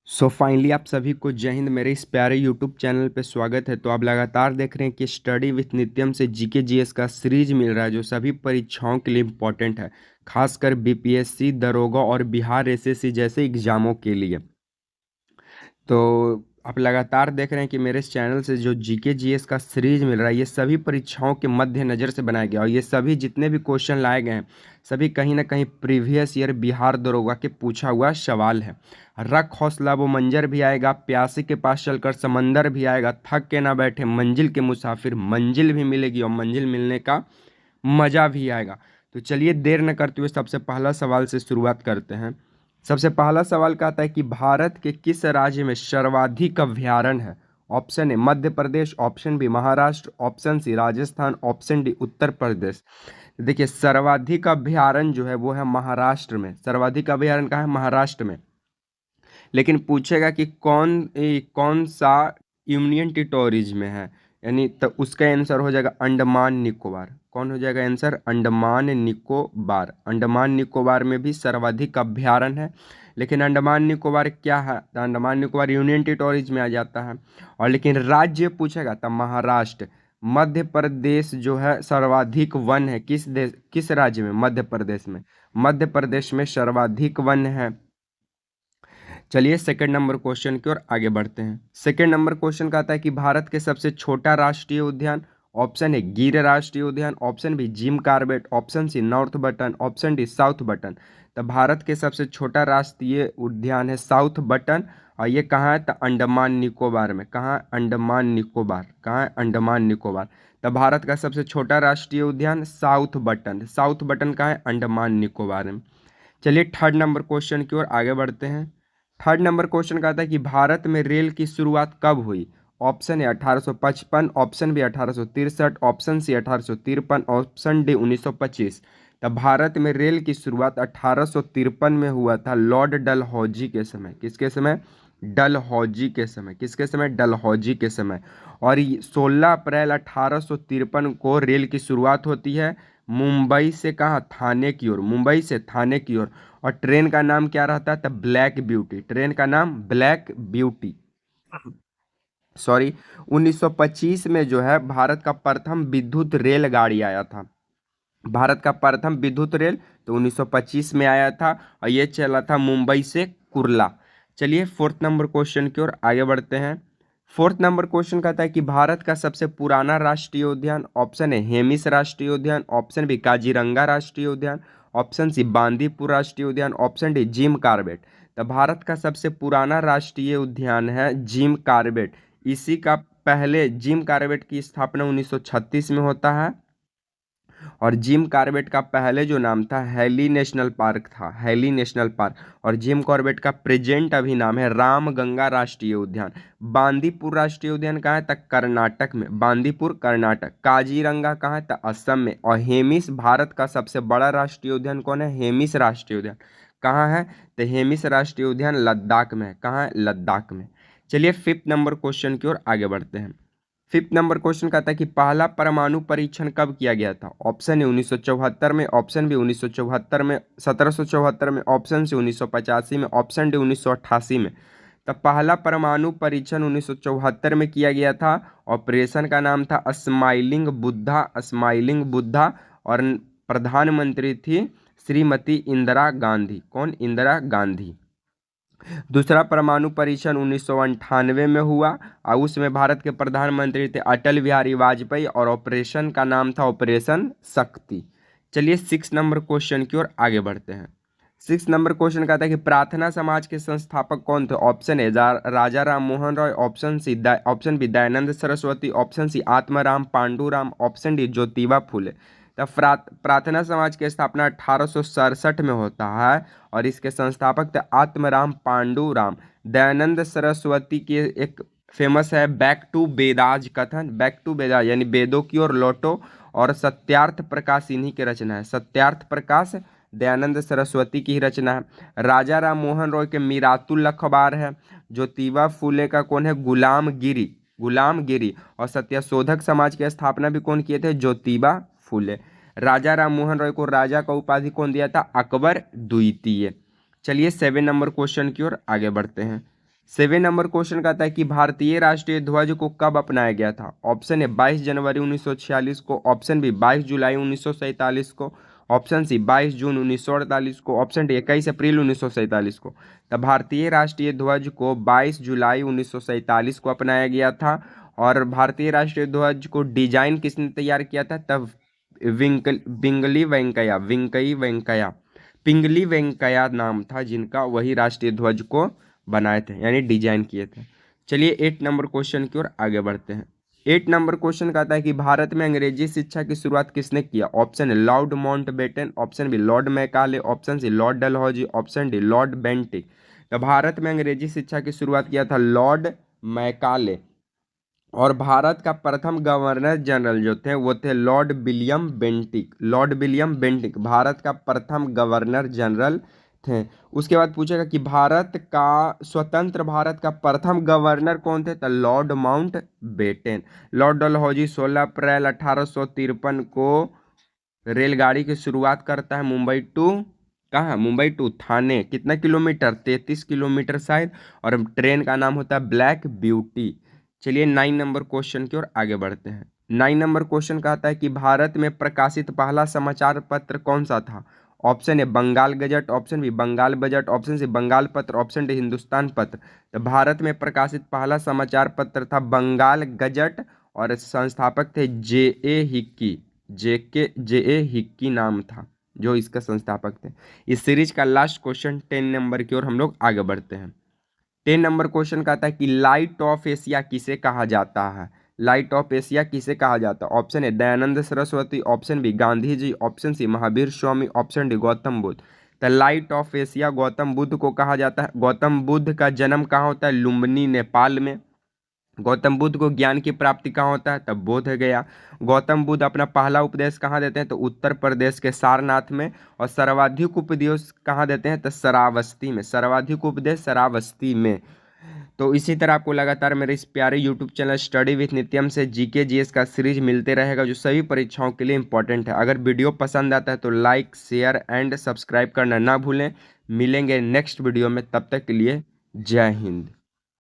Finally आप सभी को जय हिंद। मेरे इस प्यारे यूट्यूब चैनल पे स्वागत है। तो आप लगातार देख रहे हैं कि स्टडी विथ नित्यम से जीके जीएस का सीरीज मिल रहा है जो सभी परीक्षाओं के लिए इम्पोर्टेंट है, खासकर बीपीएससी, दरोगा और बिहार एसएससी जैसे एग्जामों के लिए। तो आप लगातार देख रहे हैं कि मेरे इस चैनल से जो जीके जीएस का सीरीज मिल रहा है ये सभी परीक्षाओं के मद्दे नज़र से बनाया गया और ये सभी जितने भी क्वेश्चन लाए गए हैं सभी कहीं ना कहीं प्रीवियस ईयर बिहार दरोगा के पूछा हुआ सवाल है। रख हौसला वो मंजर भी आएगा, प्यासी के पास चलकर समंदर भी आएगा, थक के ना बैठे मंजिल के मुसाफिर, मंजिल भी मिलेगी और मंजिल मिलने का मज़ा भी आएगा। तो चलिए देर न करते हुए सबसे पहला सवाल से शुरुआत करते हैं। सबसे पहला सवाल कहता है कि भारत के किस राज्य में सर्वाधिक अभयारण्य है? Option A Madhya Pradesh, option B Maharashtra, option C Rajasthan, option D Uttar Pradesh. देखिए सर्वाधिक अभयारण्य जो है वो है महाराष्ट्र में। सर्वाधिक अभयारण्य कहाँ है? महाराष्ट्र में। लेकिन पूछेगा कि कौन सा यूनियन टेरिटोरीज में है, यानी तो उसका आंसर हो जाएगा अंडमान निकोबार। कौन हो जाएगा आंसर? अंडमान निकोबार। अंडमान निकोबार में भी सर्वाधिक अभयारण्य है, लेकिन अंडमान निकोबार क्या है? तो अंडमान निकोबार यूनियन टेरिटोरीज में आ जाता है। और लेकिन राज्य पूछेगा तब महाराष्ट्र। मध्य प्रदेश जो है सर्वाधिक वन है, किस राज्य में? मध्य प्रदेश में। मध्य प्रदेश में सर्वाधिक वन है। चलिए सेकंड नंबर क्वेश्चन की ओर आगे बढ़ते हैं। सेकंड नंबर क्वेश्चन का आता है कि भारत के सबसे छोटा राष्ट्रीय उद्यान। ऑप्शन है गिर राष्ट्रीय उद्यान, option B Jim Corbett, option C north button, option D south button. तो भारत के सबसे छोटा राष्ट्रीय उद्यान है साउथ बटन और ये कहाँ है? तो अंडमान निकोबार में। कहाँ है? अंडमान निकोबार। कहाँ है? अंडमान निकोबार। तो भारत का सबसे छोटा राष्ट्रीय उद्यान साउथ बटन। साउथ बटन कहाँ है? अंडमान निकोबार में। चलिए थर्ड नंबर क्वेश्चन की ओर आगे बढ़ते हैं। थर्ड नंबर क्वेश्चन का आता है कि भारत में रेल की शुरुआत कब हुई? ऑप्शन है 1855, option B 1863, option C 1853, option D 1925। तब भारत में रेल की शुरुआत 1853 में हुआ था, लॉर्ड डलहौजी के समय। किसके समय? डलहौजी के समय। किसके समय? डलहौजी के समय। और 16 अप्रैल 1853 को रेल की शुरुआत होती है मुंबई से। कहाँ? थाने की ओर। मुंबई से थाने की ओर। और ट्रेन का नाम क्या रहता है? तब ब्लैक ब्यूटी। ट्रेन का नाम ब्लैक ब्यूटी। सॉरी, 1925 में जो है भारत का प्रथम विद्युत रेलगाड़ी आया था। भारत का प्रथम विद्युत रेल तो 1925 में आया था और ये चला था मुंबई से कुर्ला। चलिए फोर्थ नंबर क्वेश्चन की ओर आगे बढ़ते हैं। फोर्थ नंबर क्वेश्चन कहता है कि भारत का सबसे पुराना राष्ट्रीय उद्यान। ऑप्शन है हेमिस राष्ट्रीय उद्यान, ऑप्शन बी काजीरंगा राष्ट्रीय उद्यान, ऑप्शन सी बांदीपुर राष्ट्रीय उद्यान, ऑप्शन डी जिम कार्बेट। तो भारत का सबसे पुराना राष्ट्रीय उद्यान है जिम कार्बेट। इसी का पहले जिम कार्बेट की स्थापना 1936 में होता है और जिम कॉर्बेट का पहले जो नाम था हैली नेशनल पार्क था। Hailey National Park. और जिम कॉर्बेट का प्रेजेंट अभी नाम है रामगंगा राष्ट्रीय उद्यान। बांदीपुर राष्ट्रीय उद्यान कहाँ है? तक कर्नाटक में। बांदीपुर कर्नाटक। काजीरंगा कहाँ है? तक असम में। और हेमिस भारत का सबसे बड़ा राष्ट्रीय उद्यान कौन है? हेमिस राष्ट्रीय उद्यान कहाँ है? तो हेमिस राष्ट्रीय उद्यान लद्दाख में है। कहाँ है? लद्दाख में। चलिए फिफ्थ नंबर क्वेश्चन की ओर आगे बढ़ते हैं। फिफ्थ नंबर क्वेश्चन कहता है कि पहला परमाणु परीक्षण कब किया गया था? ऑप्शन है 1974 में, ऑप्शन बी 1974 में, 1774 में, ऑप्शन सी 1985 में, ऑप्शन डी 1988 में। तब पहला परमाणु परीक्षण 1974 में किया गया था। ऑपरेशन का नाम था स्माइलिंग बुद्धा। स्माइलिंग बुद्धा। और प्रधानमंत्री थी श्रीमती इंदिरा गांधी। कौन? इंदिरा गांधी। दूसरा परमाणु परीक्षण 1998 में हुआ और उसमें भारत के प्रधानमंत्री थे अटल बिहारी वाजपेयी और ऑपरेशन का नाम था ऑपरेशन शक्ति। चलिए सिक्स नंबर क्वेश्चन की ओर आगे बढ़ते हैं। सिक्स नंबर क्वेश्चन कहता है कि प्रार्थना समाज के संस्थापक कौन थे? ऑप्शन है Raja Ram Mohan Roy, option B Dayanand Saraswati, option C Atmaram Panduram, option D Jyotiba Phule. तब प्रार्थना समाज की स्थापना 1867 में होता है और इसके संस्थापक थे आत्माराम पांडुराम। दयानंद सरस्वती की एक फेमस है बैक टू वेदाज कथन। बैक टू वेदाज यानी वेदों की ओर लौटो। और सत्यार्थ प्रकाश इन्हीं की रचना है। सत्यार्थ प्रकाश दयानंद सरस्वती की ही रचना है। राजा राम मोहन रॉय के मीरातुल अखबार है। ज्योतिबा फूले का कौन है? गुलाम गिरी। गुलाम गिरी। और सत्यशोधक समाज की स्थापना भी कौन किए थे? ज्योतिबा फूले। राजा राम मोहन रॉय को राजा का उपाधि कौन दिया था? अकबर द्वितीय। चलिए सेवन नंबर क्वेश्चन की ओर आगे बढ़ते हैं। 7 नंबर क्वेश्चन कहता है कि भारतीय राष्ट्रीय ध्वज को कब अपनाया गया था। ऑप्शन ए 22 जनवरी 1946 को, ऑप्शन बी 22 जुलाई 1947 को, ऑप्शन सी 22 जून 1948 को, ऑप्शन डी 21 अप्रैल 1947 को। तब भारतीय राष्ट्रीय ध्वज को 22 जुलाई 1947 को अपनाया गया था। और भारतीय राष्ट्रीय ध्वज को डिजाइन किसने तैयार किया था? तब पिंगली वेंकैया नाम था जिनका, वही राष्ट्रीय ध्वज को बनाए थे यानी डिजाइन किए थे। चलिए 8 नंबर क्वेश्चन की ओर आगे बढ़ते हैं। 8 नंबर क्वेश्चन कहता है कि भारत में अंग्रेजी शिक्षा की शुरुआत किसने किया। Option A Lord Mountbatten, option B Lord Macaulay, option C Lord Dalhousie, option D Lord Bentinck. तो भारत में अंग्रेजी शिक्षा की शुरुआत किया था लॉर्ड मैकाले। और भारत का प्रथम गवर्नर जनरल जो थे वो थे Lord William Bentinck. Lord William Bentinck Bharat का प्रथम गवर्नर जनरल थे। उसके बाद पूछेगा कि भारत का स्वतंत्र भारत का प्रथम गवर्नर कौन थे? तो Lord Mountbatten. Lord Dalhousie 16 अप्रैल 1853 को रेलगाड़ी की शुरुआत करता है मुंबई टू, कहाँ, मुंबई टू थाने। कितना किलोमीटर? 33 किलोमीटर शायद। और ट्रेन का नाम होता है ब्लैक ब्यूटी। चलिए 9 नंबर क्वेश्चन की ओर आगे बढ़ते हैं। 9 नंबर क्वेश्चन कहता है कि भारत में प्रकाशित पहला समाचार पत्र कौन सा था। Option A Bengal gazette, option B Bengal budget, option C Bengal पत्र, ऑप्शन डी हिंदुस्तान पत्र। तो भारत में प्रकाशित पहला समाचार पत्र था बंगाल गजट और संस्थापक थे जे ए हिक्की नाम था जो इसका संस्थापक थे। इस सीरीज का लास्ट क्वेश्चन 10 नंबर की ओर हम लोग आगे बढ़ते हैं। 10 नंबर क्वेश्चन कहता है कि लाइट ऑफ एशिया किसे कहा जाता है। लाइट ऑफ एशिया किसे कहा जाता है। Option A Dayanand Saraswati, option B Gandhi ji, option C Mahavir Swami, option D Gautam Buddha. The light of Asia Gautam Buddha को कहा जाता है। गौतम बुद्ध का जन्म कहाँ होता है? लुम्बिनी नेपाल में। गौतम बुद्ध को ज्ञान की प्राप्ति कहाँ होता है? तब बोध गया। गौतम बुद्ध अपना पहला उपदेश कहाँ देते हैं? तो उत्तर प्रदेश के सारनाथ में। और सर्वाधिक उपदेश कहाँ देते हैं? तो श्रावस्ती में। सर्वाधिक उपदेश श्रावस्ती में। तो इसी तरह आपको लगातार मेरे इस प्यारे यूट्यूब चैनल स्टडी विथ नित्यम से जीके जीएस का सीरीज मिलते रहेगा जो सभी परीक्षाओं के लिए इंपॉर्टेंट है। अगर वीडियो पसंद आता है तो लाइक शेयर एंड सब्सक्राइब करना ना भूलें। मिलेंगे नेक्स्ट वीडियो में, तब तक के लिए जय हिंद।